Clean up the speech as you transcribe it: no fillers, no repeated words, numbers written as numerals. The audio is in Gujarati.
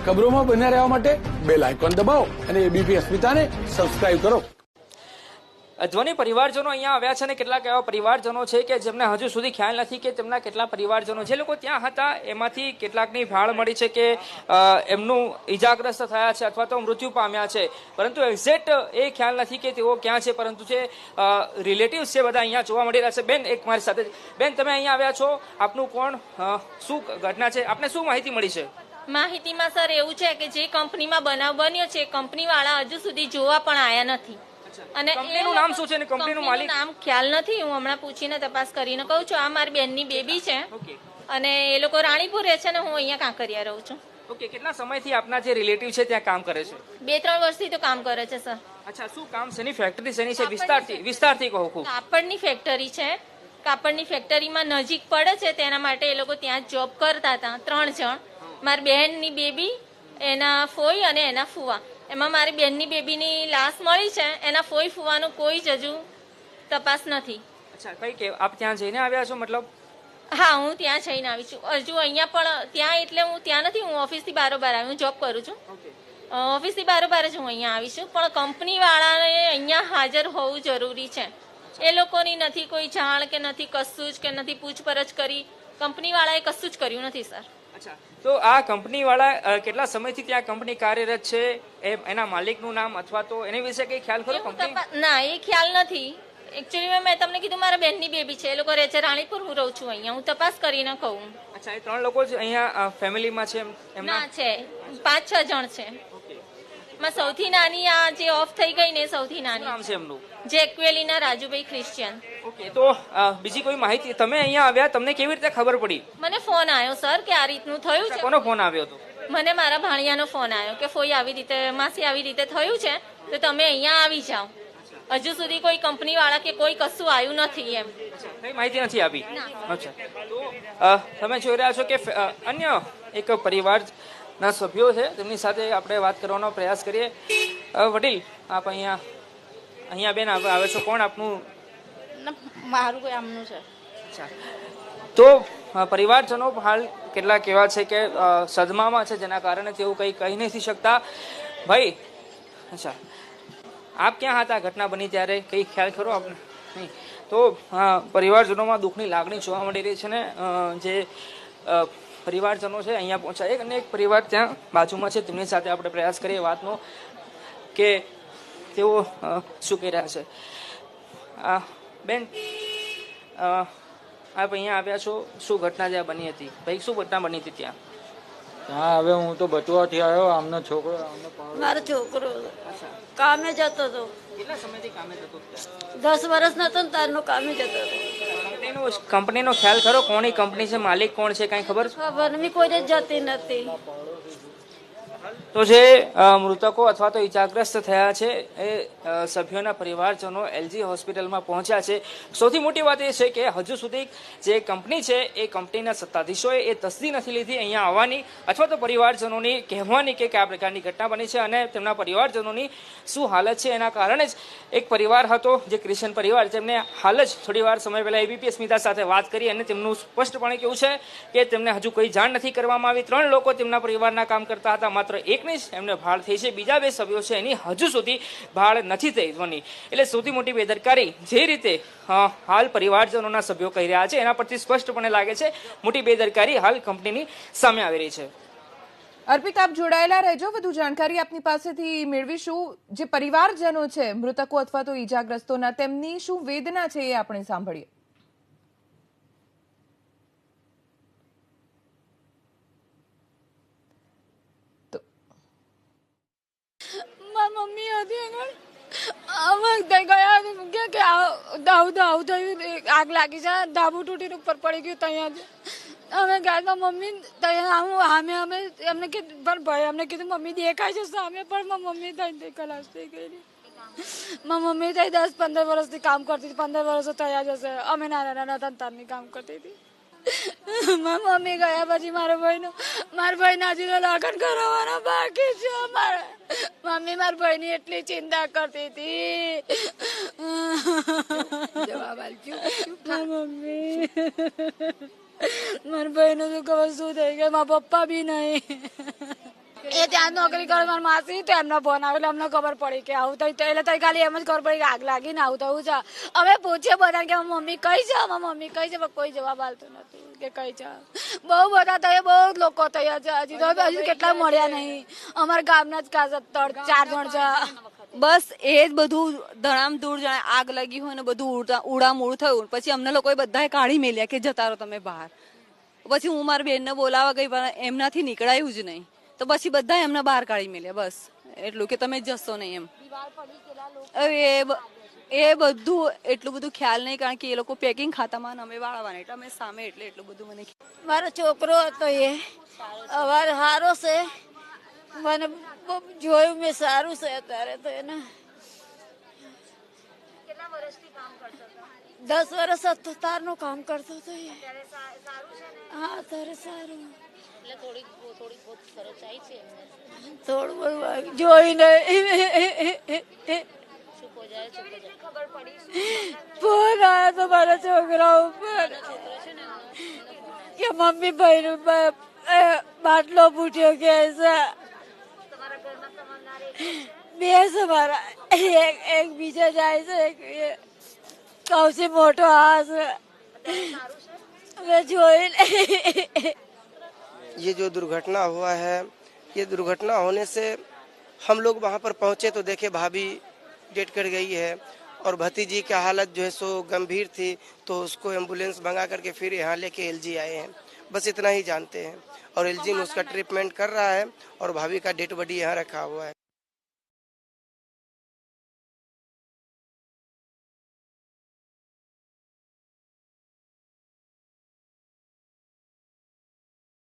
ખબરોમાં બન્યા રહેવા માટે બેલ આઇકોન દબાવો અને એબીપી અસ્મિતાને સબસ્ક્રાઇબ કરો. ધ્વની પરિવારજનો અહીંયા આવ્યા છે અને કેટલાક એવા પરિવારજનો છે કે જેમને હજુ સુધી ખ્યાલ નથી કે તેમના કેટલા પરિવારજનો જે લોકો ત્યાં હતા એમાંથી કેટલાકની ભાળ મળી છે કે એમનું ઈજાગ્રસ્ત થયા છે અથવા તો મૃત્યુ પામ્યા છે, પરંતુ એક્ઝેક્ટ એ ખ્યાલ નથી કે તેઓ ક્યાં છે. પરંતુ જે રિલેટિવ્સ છે બધા અહીંયા જોવા મળી રહ્યા છે. બેન, એક મારી સાથે. બેન, તમે અહીંયા આવ્યા છો, આપનું કોણ, શું ઘટના છે, આપને શું માહિતી મળી છે? માહિતીમાં સર એવું છે કે જે કંપનીમાં બનાવ બન્યો છે કંપની વાળા હજુ સુધી જોવા પણ આયા નથી. અને કંપનીનું નામ શું છે અને કંપનીનું માલિક નામ ખ્યાલ નથી. હું હમણાં પૂછીને તપાસ કરીને કહું છું. આ મારી બેનની બેબી છે અને એ લોકો રાણીપુર રહે છે ને હું અહીંયા કાંકરિયા રહું છું. ઓકે, કેટલા સમયથી આપના જે રિલેટિવ છે ત્યાં કામ કરે છે? 2-3 વર્ષથી તો કામ કરે છે સર. અચ્છા, શું કામ શેની ફેક્ટરી શેની છે? વિસ્તારથી કહો. ખૂબ કાપડની ફેક્ટરી છે. કાપડની ફેક્ટરીમાં નજીક પડે છે તેના માટે એ લોકો ત્યાં જોબ કરતા હતા 3 જણ. મારી બહેનની બેબી, એના ફોઈ અને એના ફુવા. એમાં મારી બેનની બેબીની લાશ મળી છે. એના ફોઈ ફુવાનું કોઈ જ હજુ તપાસ નથી. અચ્છા, કઈ કે આપ ત્યાં જઈને આવ્યા છો? મતલબ હા, હું ત્યાં જઈને આવી છું. હજુ અહીંયા પણ ત્યાં એટલે હું ત્યાં નથી, હું ઓફિસથી બારોબાર આવી, હું જોબ કરું છું. ઓફિસથી બારોબાર જ હું અહીંયા આવી છું. પણ કંપની વાળાને અહીંયા હાજર હોવું જરૂરી છે. એ લોકોની નથી કોઈ જાણ કે નથી કશું જ, કે નથી પૂછપરછ કરી. કંપની વાળાએ કશું જ કર્યું નથી સર. અચ્છા, તો આ કંપની વાળા કેટલા સમયથી ત્યાં કંપની કાર્યરત છે? એના માલિકનું નામ અથવા તો એની વિશે કઈ ખ્યાલ ખરો? ના, એ ખ્યાલ નથી. એકચ્યુઅલી મેં તમને કીધું મારા બેનની બેબી છે, એ લોકો રહે છે રાણીપુર, હું રહું છું અહીંયા. હું તપાસ કરીને કહું. અચ્છા, એ 3 લોકો જ અહીંયા ફેમિલીમાં છે? ના, છે 5-6 જણ છે. માં સૌથી નાની આ જે ઓફ થઈ ગઈ ને સૌથી નાની નામ છે એમનું? જેક્વેલીના રાજુભાઈ ક્રિશ્ચિયન. ઓકે, તો બીજી કોઈ માહિતી? તમે અહીંયા આવ્યા, તમને કેવી રીતે ખબર પડી? મને ફોન આવ્યો સર કે આ રીતનું થયું છે. કોનો ફોન આવ્યો હતો? મને મારા ભાણિયાનો ફોન આવ્યો કે ફોઈ આવી રીતે, માસી આવી રીતે થયું છે તો તમે અહીંયા આવી જાઓ. હજુ સુધી કોઈ કંપની વાળા કે કોઈ કશું આવ્યું નથી. એમ કઈ માહિતી નથી આપી? અચ્છા, તો તમે જોઈ રહ્યા છો કે અન્ય એક પરિવારના સભ્યો છે, તેમની સાથે આપણે વાત કરવાનો પ્રયાસ કરીએ. વડીલ, આપ અહીંયા બેન આવે છો, કોણ આપનું? મારું કોઈ આમનું છે. અચ્છા, તો પરિવારજનો હાલ કેટલાક એવા છે કે સદમામાં છે, જેના કારણે તેઓ કંઈ કહી નથી શકતા. ભાઈ, અચ્છા, આપ ક્યાં હતા ઘટના બની ત્યારે? કંઈ ખ્યાલ ખરો આપને? નહીં. તો પરિવારજનોમાં દુઃખની લાગણી જોવા મળી રહી છે ને જે પરિવારજનો છે અહીંયા પહોંચ્યા. એક અને એક પરિવાર ત્યાં બાજુમાં છે, તેમની સાથે આપણે પ્રયાસ કરીએ વાતનો કે તેઓ શું કહી રહ્યા છે. બેન, આપ અહીંયા આવ્યા છો, શું ઘટના જ્યાં બની હતી? ભાઈ, શું ઘટના બની હતી ત્યાં? હા, હવે હું તો બટુઆથી આવ્યો. આમનો છોકરો, મારો છોકરો કામે જતો હતો. કેટલા સમયથી કામે જતો? 10 વર્ષ નતો ને તારનો કામે જતો હતો. કંપનીનો ખ્યાલ ખરો? કોની કંપની છે, માલિક કોણ છે, કઈ ખબર? ખબર નહીં, કોઈ જતી નથી. તો જે મૃતકો અથવા તો ઈજાગ્રસ્ત થયા છે એ સભ્યોના પરિવારજનો એલજી હોસ્પિટલમાં પહોંચ્યા છે. સૌથી મોટી વાત એ છે કે હજુ સુધી જે કંપની છે એ કંપનીના સત્તાધીશોએ એ તસદી નથી લીધી અહીંયા આવવાની અથવા તો પરિવારજનોની કહેવાની કે કયા પ્રકારની ઘટના બની છે અને તેમના પરિવારજનોની શું હાલત છે. એના કારણે જ એક પરિવાર હતો, જે ક્રિશ્ચન પરિવાર, જેમને હાલ જ થોડી વાર સમય પહેલા એબીપી અસ્મિતા સાથે વાત કરી અને તેમનું સ્પષ્ટપણે કેવું છે કે તેમને હજુ કોઈ જાણ નથી કરવામાં આવી. 3 લોકો તેમના પરિવારના કામ કરતા હતા, માત્ર એકની જ એમને ભાળ થઈ છે. બીજા 2 સભ્યો છે એની હજુ સુધી ભાળ નથી થઈ ધ્વની. એટલે સૌથી મોટી બેદરકારી જે રીતે હાલ પરિવારજનોના સભ્યો કહી રહ્યા છે એના પરથી સ્પષ્ટપણે લાગે છે મોટી બેદરકારી હાલ કંપનીની સામે આવી રહી છે. અર્પિત, આપ જોડાયેલા રહેજો, વધુ જાણકારી આપની પાસેથી મેળવીશું. જે પરિવારજનો છે મૃતકો અથવા તો ઈજાગ્રસ્તોના, તેમની શું વેદના છે એ આપણે સાંભળીએ. મમ્મી હતી ગયા કે આવું થયું, આગ લાગી છે, ધાબુ તૂટીને ઉપર પડી ગયું. ત્યાં અમે ગયા મમ્મી ત્યાં અમે એમને કીધું, પણ ભાઈ અમને કીધું મમ્મી દેખાય છે સામે, પણ મમ્મી થઈ ખલાસ થઈ ગઈ. મમ્મી થઈ 10-15 વર્ષથી કામ કરતી હતી. 15 વર્ષ થયા જશે. અમે નાના તારની કામ કરતી હતી. મમ્મી ગયા પછી મારા ભાઈના હજી તો લગ્ન કરાવવાના બાકી છે. મમ્મી મારા ભાઈની એટલી ચિંતા કરતી હતી. મમ્મી મારા ભાઈનું શું ખબર શું થઈ ગયું, મારા પપ્પા બી નહીં. એ ત્યાં નોકરી કરે મારી માસી, તો એમનો ફોન આવેલો, અમને ખબર પડી કે આવું થયું. એટલે તો ખાલી એમ જ ખબર પડી કે આગ લાગીને આવું થયું છે. અમે પૂછીએ બધાને કે મમ્મી કઈ છે, અમારી મમ્મી કઈ છે, પણ કોઈ જવાબ આપતું નતું કે કઈ છે. બહુ બધા થયા, બહુ લોકો થયા છે. હજુ કેટલા મળ્યા નહીં. અમારા ગામના જ 4 જણ છે. બસ એ જ બધું ધડામ ધૂળ જાણે આગ લાગી હોય ને બધું ઉડામૂળ થયું. પછી અમને લોકોએ બધાએ કાઢી મેલ્યા કે જતા રહો તમે બહાર. પછી હું મારી બેનને બોલાવવા ગઈ પણ એમનાથી નીકળાયું જ નહીં. તો પછી બધા એમને બહાર કાઢી મેલ્યા. બસ એટલું કે તમે જશો નહીં એમ. એ બધું એટલું બધું ખ્યાલ નહીં, કારણ કે એ લોકો પેકિંગ ખાતામાં અમે વાળવાના એટલે અમે સામે એટલે એટલું બધું મને. મારો છોકરો હતો એ અવાર સારો છે, મને જોયું મેં સારું છે અત્યારે તો એને 10 વર્ષ તારનું કામ કરતો હતો એ. હા અત્યારે સારું. થોડું બધું જોઈને ફોન આવ્યો તો મારા છોકરા ઉપર કે મમ્મી ભાઈ બાટલો ફૂટ્યો કે બે છે મારા, એક બીજા જાય છે, એક સૌથી મોટો આ છે. મેં જોઈ ये जो दुर्घटना हुआ है, ये दुर्घटना होने से हम लोग वहाँ पर पहुँचे तो देखे भाभी डेट कर गई है और भतीजी की हालत जो है सो गंभीर थी, तो उसको एम्बुलेंस मंगा करके फिर यहाँ लेके एलजी आए हैं. बस इतना ही जानते हैं. और एलजी में उसका ट्रीटमेंट कर रहा है और भाभी का डेड बॉडी यहाँ रखा हुआ है.